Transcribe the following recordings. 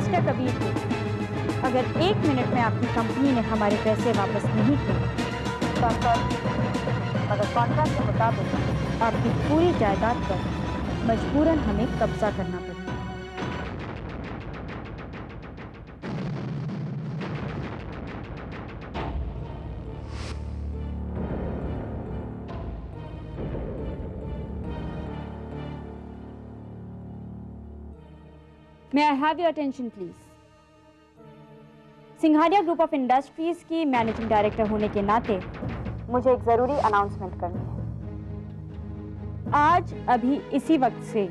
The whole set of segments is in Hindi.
मिस्टर कबीर थे, अगर 1 मिनट में आपकी कंपनी ने हमारे पैसे वापस नहीं किए तो मगर कॉन्ट्रैक्ट के मुताबिक आपकी पूरी जायदाद पर मजबूरन हमें कब्जा करना पड़ेगा। May I have your attention, please? Singhania group of industries की मैनेजिंग डायरेक्टर होने के नाते मुझे एक जरूरी अनाउंसमेंट करनी है। आज अभी इसी वक्त से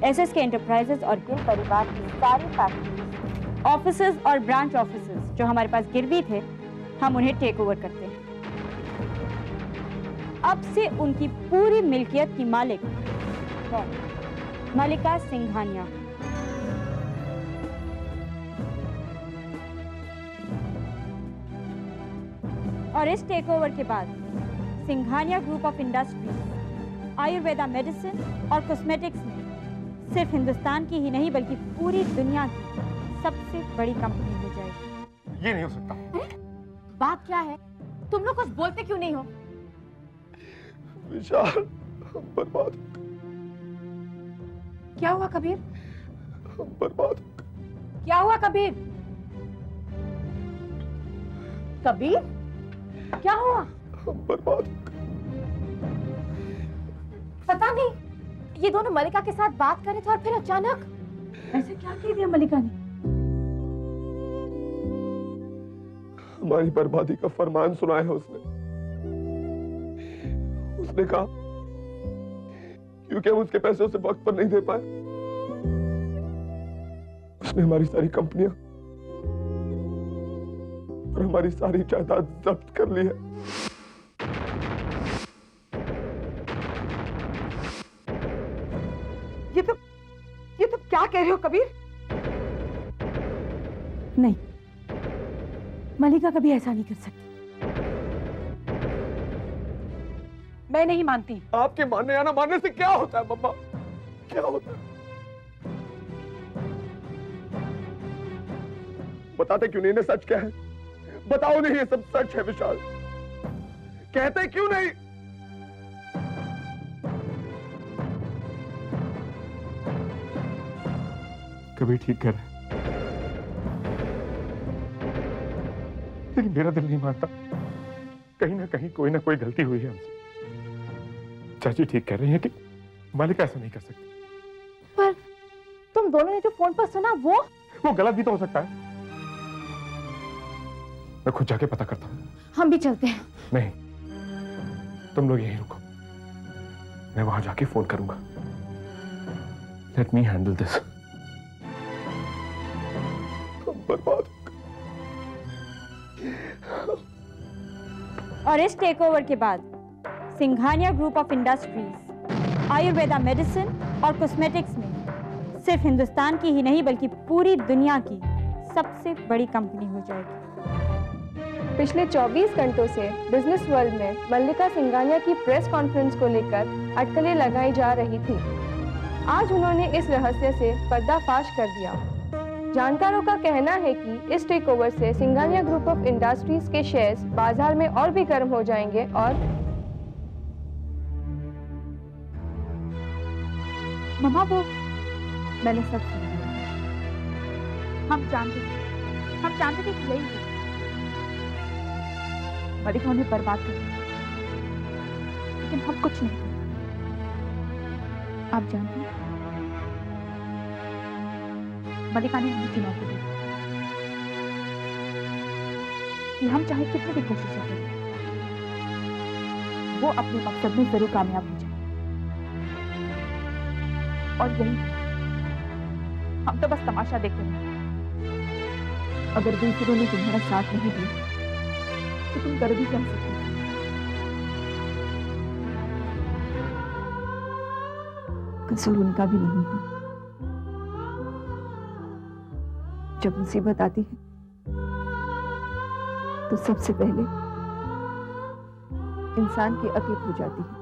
एसएसके एंटरप्राइजेस और गिल परिवार की सारी फैक्ट्रीज, ऑफिसेज और ब्रांच ऑफिसेज जो हमारे पास गिरवी थे, हम उन्हें टेक ओवर करते हैं। अब से उनकी पूरी मिल्कियत की मालिक है मल्लिका सिंघानिया। और इस टेक ओवर के बाद Singhania group of industries Ayurveda medicine और कॉस्मेटिक्स में सिर्फ हिंदुस्तान की ही नहीं बल्कि पूरी दुनिया की सबसे बड़ी कंपनी हो जाएगी। ये नहीं हो सकता। बात क्या है? तुम लोग कुछ बोलते क्यों नहीं हो? विशाल, हम बर्बाद हो गए। क्या हुआ कबीर? हम बर्बाद हो गए। क्या हुआ कबीर? कबीर, क्या हुआ? हम बर्बाद हो गए। पता नहीं, ये दोनों मल्लिका के साथ बात कर रहे थे और फिर अचानक ऐसे क्या कह दिया मल्लिका ने? हमारी बर्बादी का फरमान सुनाया है उसने। उसने कहा क्योंकि हम उसके पैसे उसे वक्त पर नहीं दे पाए, उसने हमारी सारी कंपनियां और हमारी सारी जायदाद जब्त कर ली है। ये तो क्या कह रहे हो कबीर? नहीं, मल्लिका कभी ऐसा नहीं कर सकती। मैं नहीं मानती। आपके मानने या ना मानने से क्या होता है मम्मा? क्या होता है? बताते क्यों नहीं? इन्हें सच क्या है? बताओ नहीं, ये सब सच है विशाल। कहते क्यों नहीं? कभी ठीक कर, लेकिन मेरा दिल नहीं मानता। कहीं ना कहीं कोई ना कोई गलती हुई है हमसे। चाची ठीक कह रही है कि मल्लिका ऐसा नहीं कर सकती। पर तुम दोनों ने जो फोन पर सुना वो गलत भी तो हो सकता है। मैं खुद जाके पता करता हूँ। हम भी चलते हैं। नहीं, तुम लोग यहीं रुको, मैं वहां जाके फोन करूंगा। Let me handle this. बर्बाद। और इस टेक ओवर के बाद Singhania group of industries Ayurveda medicine और कॉस्मेटिक्स में सिर्फ हिंदुस्तान की ही नहीं बल्कि पूरी दुनिया की सबसे बड़ी कंपनी हो जाएगी। पिछले 24 घंटों से बिजनेस वर्ल्ड में मल्लिका सिंघानिया की प्रेस कॉन्फ्रेंस को लेकर अटकलें लगाई जा रही थी। आज उन्होंने इस रहस्य से पर्दाफाश कर दिया। जानकारों का कहना है कि इस टेक ओवर से सिंघानिया ग्रुप ऑफ इंडस्ट्रीज के शेयर्स बाजार में और भी गर्म हो जाएंगे और मम्मा, वो मैंने सब सुना। हम जानते थे कि यही है। मल्लिका उन्हें बर्बाद कर दिया, लेकिन हम कुछ नहीं कर। आप जानते हैं, मल्लिका ने हमें चुनौती दी कि हम चाहे कितनी भी कोशिश करें, वो अपने मकसद में जरूर कामयाब हो जाए। और यही हम तो बस तमाशा देखते हैं। अगर दूसरों ने तुम्हारा साथ नहीं दिया तो तुम कर भी क्या सकते हो? कसूर उनका भी नहीं है। जब मुसीबत आती है तो सबसे पहले इंसान की अक्ल खो जाती है।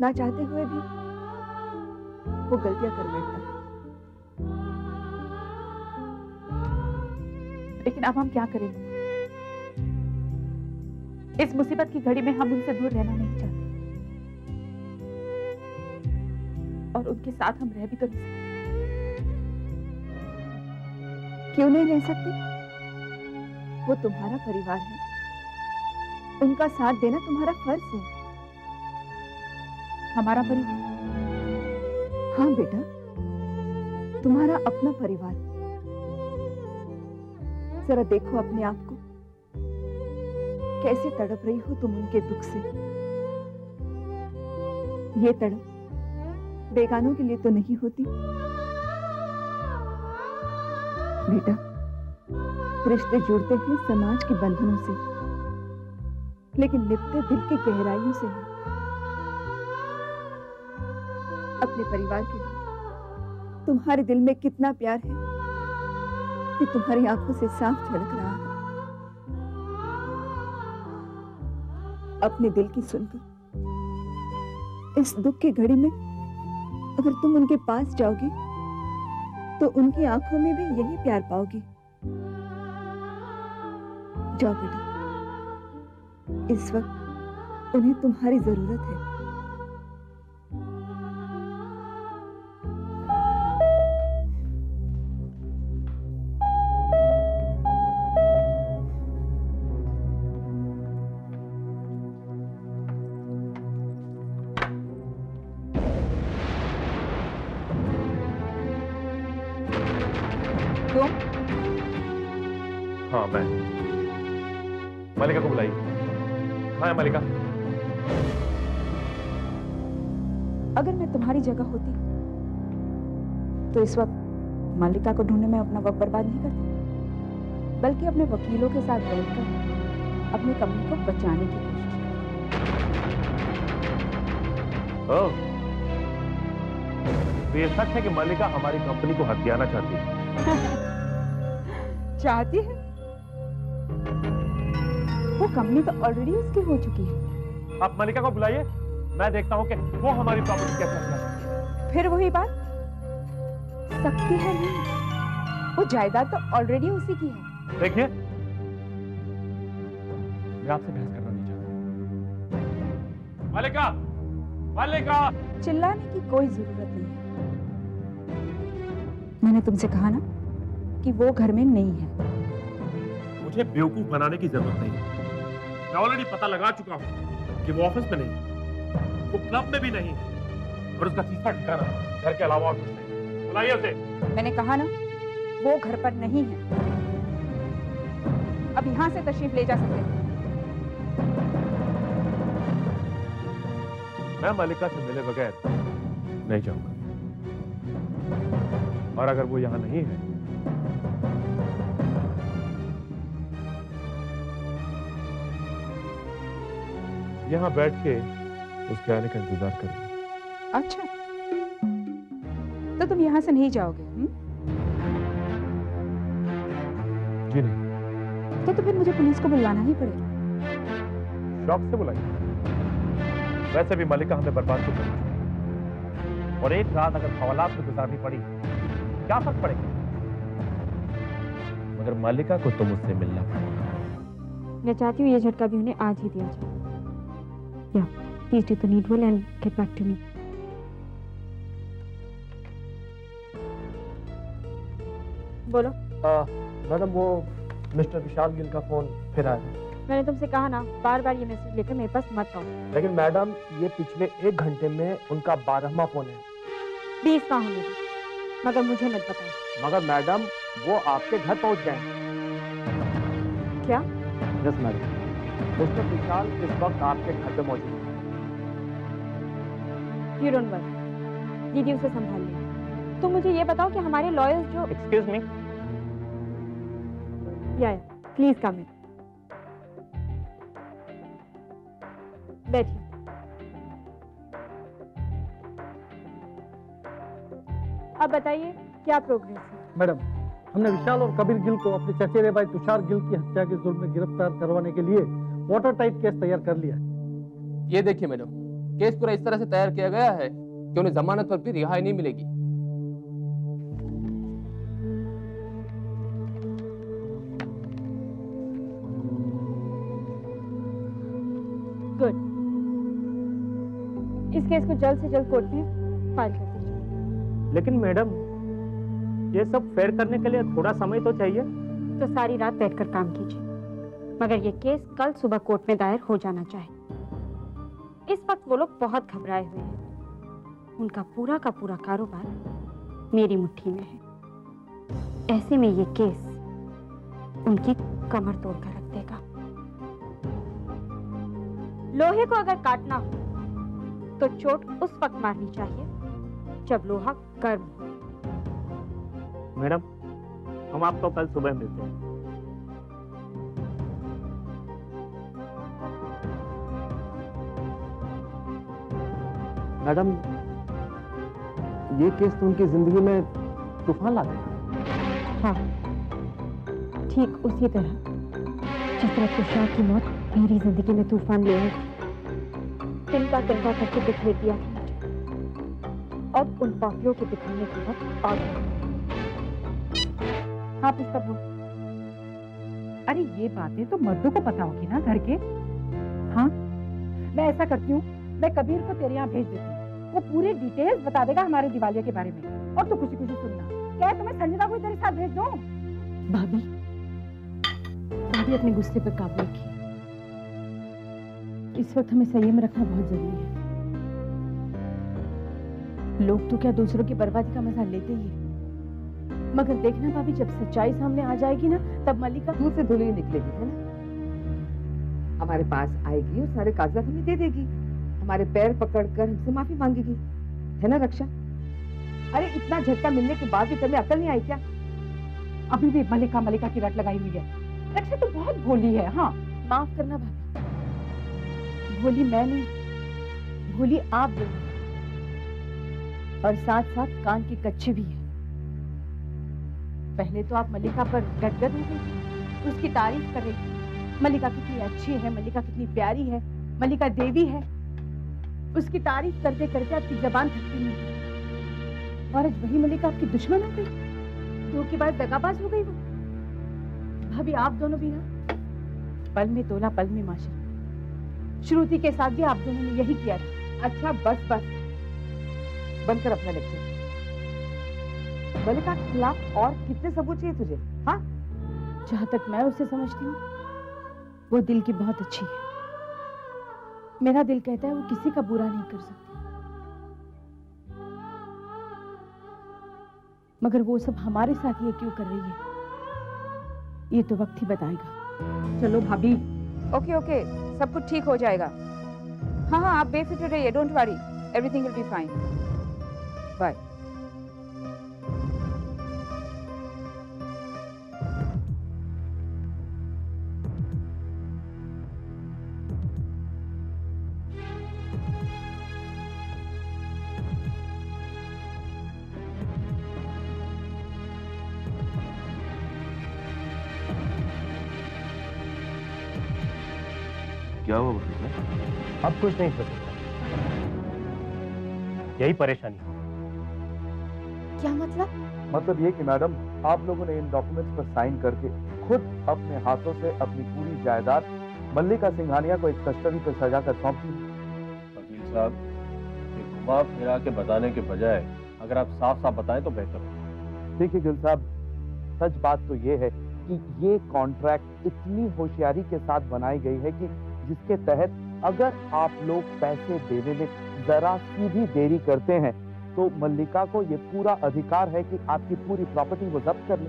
ना चाहते हुए भी वो गलतियां कर बैठता है। लेकिन अब हम क्या करेंगे? इस मुसीबत की घड़ी में हम उनसे दूर रहना नहीं चाहते, और उनके साथ हम रह भी तो नहीं सकते। क्यों नहीं रह सकती? वो तुम्हारा परिवार है, उनका साथ देना तुम्हारा फर्ज है। हमारा परिवार? हाँ बेटा, तुम्हारा अपना परिवार। जरा देखो अपने आप को, कैसे तड़प रही हो तुम उनके दुख से। ये तड़प बेगानों के लिए तो नहीं होती बेटा। रिश्ते जुड़ते हैं समाज के बंधनों से, लेकिन लिपटे दिल की गहराइयों से है। अपने परिवार के लिए तुम्हारे दिल में कितना प्यार है कि तुम्हारी आंखों से साफ झलक रहा है। अपने दिल की सुनकर इस दुख की घड़ी में अगर तुम उनके पास जाओगे तो उनकी आंखों में भी यही प्यार पाओगे। जाओ बेटा, इस वक्त उन्हें तुम्हारी जरूरत है। तुम? हाँ, मैं। मलिका को बुलाइए। हाँ मलिका। अगर मैं तुम्हारी जगह होती तो इस वक्त मल्लिका को ढूंढने में अपना वक्त बर्बाद नहीं करती, बल्कि अपने वकीलों के साथ बैठकर अपनी कंपनी को बचाने की कोशिश करती। ओह, तो ये सच है कि मल्लिका हमारी कंपनी को हथियाना चाहती है? चाहती है? वो कंपनी तो ऑलरेडी उसकी हो चुकी है। आप मल्लिका को बुलाइए, मैं देखता हूँ कि वो हमारी प्रॉपर्टी कैसे हथियाती है। फिर वही बात, सकती है नहीं, वो जायदाद तो ऑलरेडी उसी की है। देखिए, मैं आपसे बहस करना नहीं चाहता। मल्लिका, मल्लिका! चिल्लाने की कोई जरूरत नहीं है। मैंने तुमसे कहा ना कि वो घर में नहीं है। मुझे बेवकूफ बनाने की जरूरत नहीं है। मैं ऑलरेडी पता लगा चुका हूँ कि वो ऑफिस में नहीं, वो क्लब में भी नहीं, और उसका तीसरा ठिकाना घर के अलावा और कुछ नहीं। बुलाइए उसे। मैंने कहा ना, वो घर पर नहीं है। अब यहां से तशरीफ ले जा सकते हैं। मैं मल्लिका से मिले बगैर नहीं जाऊंगा, और अगर वो यहां नहीं है यहां बैठ के उसके आने का इंतजार करूंगा। अच्छा, तो तुम यहां से नहीं जाओगे? जी नहीं। तो फिर मुझे पुलिस को बुलवाना ही पड़ेगा। शौक से बुलाइए। वैसे भी मल्लिका हमें बर्बाद तो कर चुकी है, और एक रात अगर हवालात में गुजारनी पड़ी क्या फर्क पड़ेगा, मगर मल्लिका को तो मुझसे मिलना पड़ेगा। मैं चाहती हूँ ये झटका भी उन्हें आज ही दिया जाए। या please do the needful and get back to me. बोलो। मैडम, वो मिस्टर विशाल गिल का फोन फिर आया। मैंने तुमसे कहा ना, बार बार ये मैसेज लेकर मेरे पास मत आओ। लेकिन मैडम, ये पिछले 1 घंटे में उनका 12वां फोन है। 20वां होने दो, मगर मुझे मत बताओ। मगर मैडम, वो आपके घर पहुंच गए। क्या? यस मैडम, मिस्टर विशाल इस वक्त आपके घर पे मौजूद है। यू डोंट वरी, दीदी उसे संभाल ले। तुम मुझे ये बताओ कि हमारे लॉयर्स जो... एक्सक्यूज मी। या प्लीज कम इन। बैठिए। अब बताइए क्या प्रोग्रेस है? मैडम, हमने विशाल और कबीर गिल को अपने चचेरे भाई तुषार गिल की हत्या के जुर्म में गिरफ्तार करवाने के लिए वाटर टाइट केस तैयार कर लिया है। ये देखिए मैडम, केस पूरा इस तरह से तैयार किया गया है कि उन्हें जमानत पर भी रिहाई नहीं मिलेगी। इस केस को जल्द से जल्द कोर्ट में फाइल कर दीजिए। लेकिन मैडम, ये सब फेयर करने के लिए थोड़ा समय तो चाहिए। तो सारी रात बैठकर काम कीजिए, मगर ये केस कल सुबह कोर्ट में दायर हो जाना चाहिए। इस वक्त वो लोग बहुत घबराए हुए हैं। उनका पूरा का पूरा कारोबार मेरी मुट्ठी में है। ऐसे में ये केस उनकी कमर तोड़ कर रख देगा। लोहे को अगर काटना हो तो चोट उस वक्त मारनी चाहिए जब लोहा गर्म हो। मैडम, हम आपको कल सुबह मिलते हैं। मैडम, ये केस तो उनकी जिंदगी में तूफान ला देगा। हाँ, ठीक उसी तरह जिस तरह तुषार की मौत मेरी जिंदगी में तूफान ले आई। तिनका तिनका करके बिखेर दिया था मुझे। अब उन पापियों के दिखाने की वक्त आ गया। हाँ पुष्पा, अरे ये बातें तो मर्दों को पता होगी ना घर के। हाँ, मैं ऐसा करती हूँ, मैं कबीर को तेरे यहाँ भेज देती हूँ। वो पूरी डिटेल्स बता देगा हमारे दिवालिया के बारे में, और तू खुशी खुशी सुनना। क्या है, तुम्हें संजना को तेरे साथ भेज दूँ? भाभी, भाभी अपने गुस्से पर काबू रखिए। इस वक्त हमें संयम रखना बहुत जरूरी है। लोग तो क्या दूसरों की बर्बादी का मजा लेते ही है, मगर देखना भाभी, जब सच्चाई सामने आ जाएगी ना, तब मल्लिका दूध से धुली निकलेगी, है ना? हमारे पास आएगी और सारे कागजात हमें दे देगी। हमारे पैर पकड़कर हमसे माफी मांगेगी, है ना रक्षा? अरे इतना झटका मिलने के बाद भी तुम्हें अकल नहीं आई क्या? अभी भी मल्लिका मल्लिका की रट लगाई हुई है। रक्षा तो बहुत भोली है। हाँ, माफ करना भाभी, भोली मैं नहीं, भोली आप दोनों, और साथ साथ कान की कच्ची भी है। पहले तो आप मल्लिका पर गदगद हो गई, उसकी तारीफ कर रही थी। मल्लिका कितनी अच्छी है, मल्लिका कितनी प्यारी है, मल्लिका देवी है। उसकी तारीफ करते करते आपकी जबान थकती नहीं थी। और आज वही मल्लिका आपकी दुश्मन हो गई, धोखेबाज दगाबाज हो गई वो। भाभी आप दोनों भी ना, पल में तोला पल में माशा। श्रुति के साथ भी आप दोनों ने यही किया था। अच्छा बस बस, बंद कर अपना लेक्चर। मल्लिका के खिलाफ और कितने सबूत चाहिए तुझे? हाँ, जहां तक मैं उसे समझती हूँ, वो दिल की बहुत अच्छी है। मेरा दिल कहता है वो किसी का बुरा नहीं कर सकती, मगर वो सब हमारे साथ ये क्यों कर रही है, ये तो वक्त ही बताएगा। चलो भाभी। ओके ओके, सब कुछ ठीक हो जाएगा। हाँ हाँ, आप बेफिक्र रहिए, don't worry, everything will be fine. Bye. क्या हुआ वकील साहब? अब कुछ नहीं हो सकता, यही परेशानी है। क्या मतलब? मतलब ये कि मैडम, आप लोगों ने इन डॉक्यूमेंट्स पर साइन करके खुद अपने हाथों से अपनी पूरी जायदाद मल्लिका सिंघानिया को एक कस्टडी पर सजा कर सौंप दी। वकील साहब, ये घुमा फिरा के बताने के बजाय अगर आप साफ साफ बताएं तो बेहतर हो। देखिए गिल साहब, सच बात तो ये है कि ये कॉन्ट्रैक्ट इतनी होशियारी के साथ बनाई गई है कि जिसके तहत अगर आप लोग पैसे देने में जरा सी भी देरी करते हैं तो मल्लिका को ये पूरा अधिकार है कि आपकी पूरी प्रॉपर्टी वो जब्त कर ले।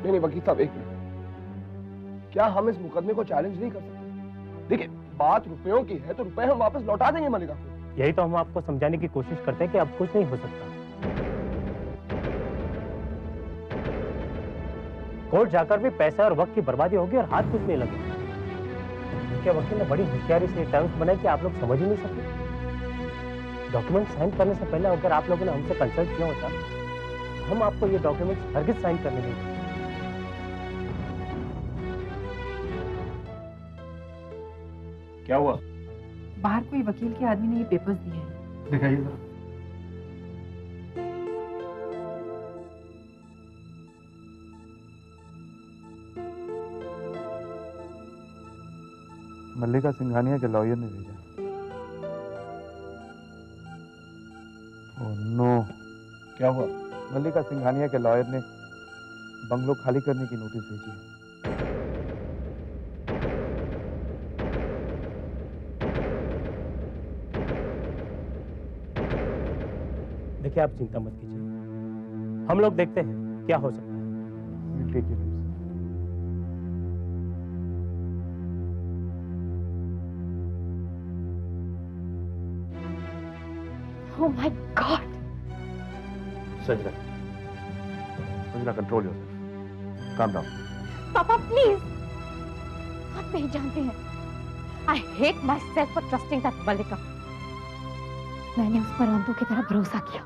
नहीं वकील साहब, एक मिनट, क्या हम इस मुकदमे को चैलेंज नहीं कर सकते? देखिए, बात रुपयों की है तो रुपए हम वापस लौटा देंगे मल्लिका को। यही तो हम आपको समझाने की कोशिश करते हैं कि अब कुछ नहीं हो सकता। कोर्ट जाकर भी पैसा और वक्त की बर्बादी होगी और हाथ कुछ नहीं लगेगा। उनके वकील ने बड़ी होशियारी से टर्म्स बनाए कि आप लोग समझ ही नहीं सकते। डॉक्यूमेंट साइन करने से पहले अगर आप लोगों ने हमसे कंसल्ट किया होता, हम आपको ये डॉक्यूमेंट्स हरगिज साइन करने नहीं देते। क्या हुआ? बाहर कोई वकील के आदमी ने ये पेपर्स दिए हैं। दिखाइए जरा। मल्लिका सिंघानिया के लॉयर ने भेजा। क्या हुआ? मल्लिका सिंघानिया के लॉयर ने बंगलो खाली करने की नोटिस भेजी है। देखिए, आप चिंता मत कीजिए, हम लोग देखते हैं क्या हो सकता है। ठीक है। Oh my God! Sanjana, Sanjana, control yourself, calm down. पापा प्लीज, आप नहीं जानते हैं, I hate myself for trusting that मल्लिका। मैंने उस पर अंधों की तरह भरोसा किया,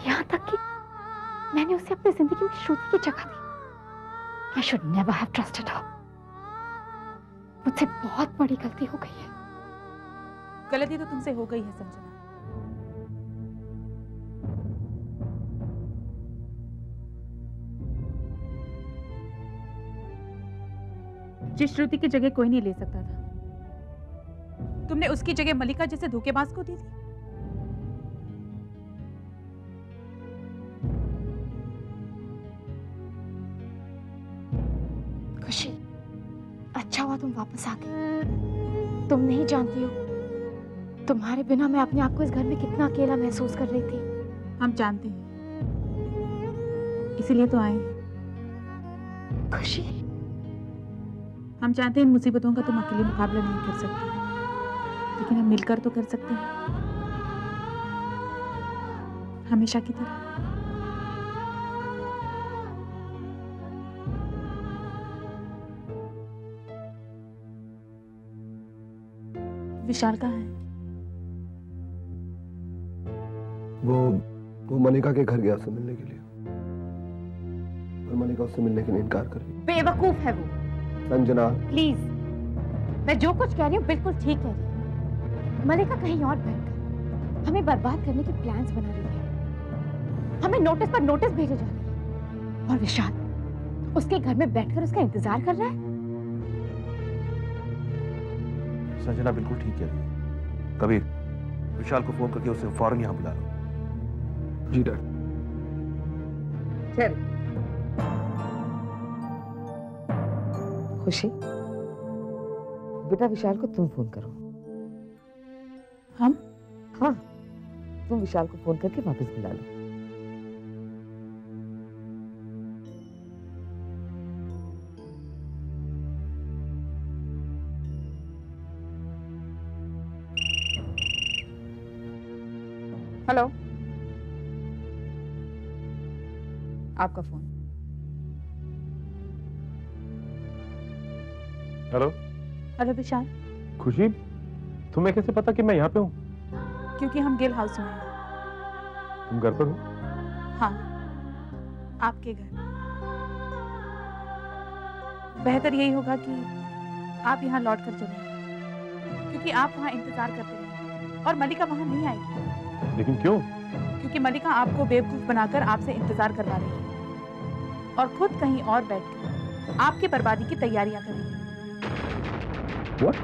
यहाँ तक कि मैंने उसे अपनी जिंदगी में श्रुति की जगह दी। I should never have trusted her। मुझसे बहुत बड़ी गलती हो गई है। गलती तो तुमसे हो गई है संजना। जिस श्रुति की जगह कोई नहीं ले सकता था, तुमने उसकी जगह मल्लिका जैसे धोखेबाज को दे दी। खुशी, अच्छा हुआ तुम वापस आ गई। तुम नहीं जानती हो, तुम्हारे बिना मैं अपने आप को इस घर में कितना अकेला महसूस कर रही थी। हम जानते हैं, इसीलिए तो आए हैं। खुशी, हम जानते हैं इन मुसीबतों का तुम अकेले मुकाबला नहीं कर सकते, लेकिन हम मिलकर तो कर सकते हैं, हमेशा की तरह। विशाल कहाँ है? वो मल्लिका के घर गया उससे मिलने के लिए, और मल्लिका उससे मिलने के लिए इनकार कर रही। बेवकूफ है वो। संजना, प्लीज, मैं जो कुछ कह रही हूँ बिल्कुल ठीक कह रही हूँ। मल्लिका कहीं और बैठकर हमें बर्बाद करने के प्लान्स बना रही है, हमें नोटिस पर नोटिस भेजे जा रही है, और विशाल उसके घर में बैठकर उसका इंतजार कर रहा है। संजना बिल्कुल ठीक कह रही है। कबीर, विशाल को फोन करके उसे फौरन यहाँ बुला लो। जी डैड। चल खुशी, बेटा विशाल को तुम फोन करो। हम? हाँ, तुम विशाल को फोन करके वापस बुला लो। हेलो, आपका फोन। हेलो। हेलो विशाल। खुशी, तुम्हें कैसे पता कि मैं यहाँ पे हूँ? क्योंकि हम गिल हाउस में हैं। तुम घर पर हो? हाँ, आपके घर। बेहतर यही होगा कि आप यहाँ लौट कर चलें, क्योंकि आप वहाँ इंतजार करते रहें और मल्लिका वहाँ नहीं आएगी। लेकिन क्यों? क्योंकि मल्लिका आपको बेवकूफ बनाकर आपसे इंतजार करवा रही है और खुद कहीं और बैठकर आपकी बर्बादी की तैयारियां कर रही है। What?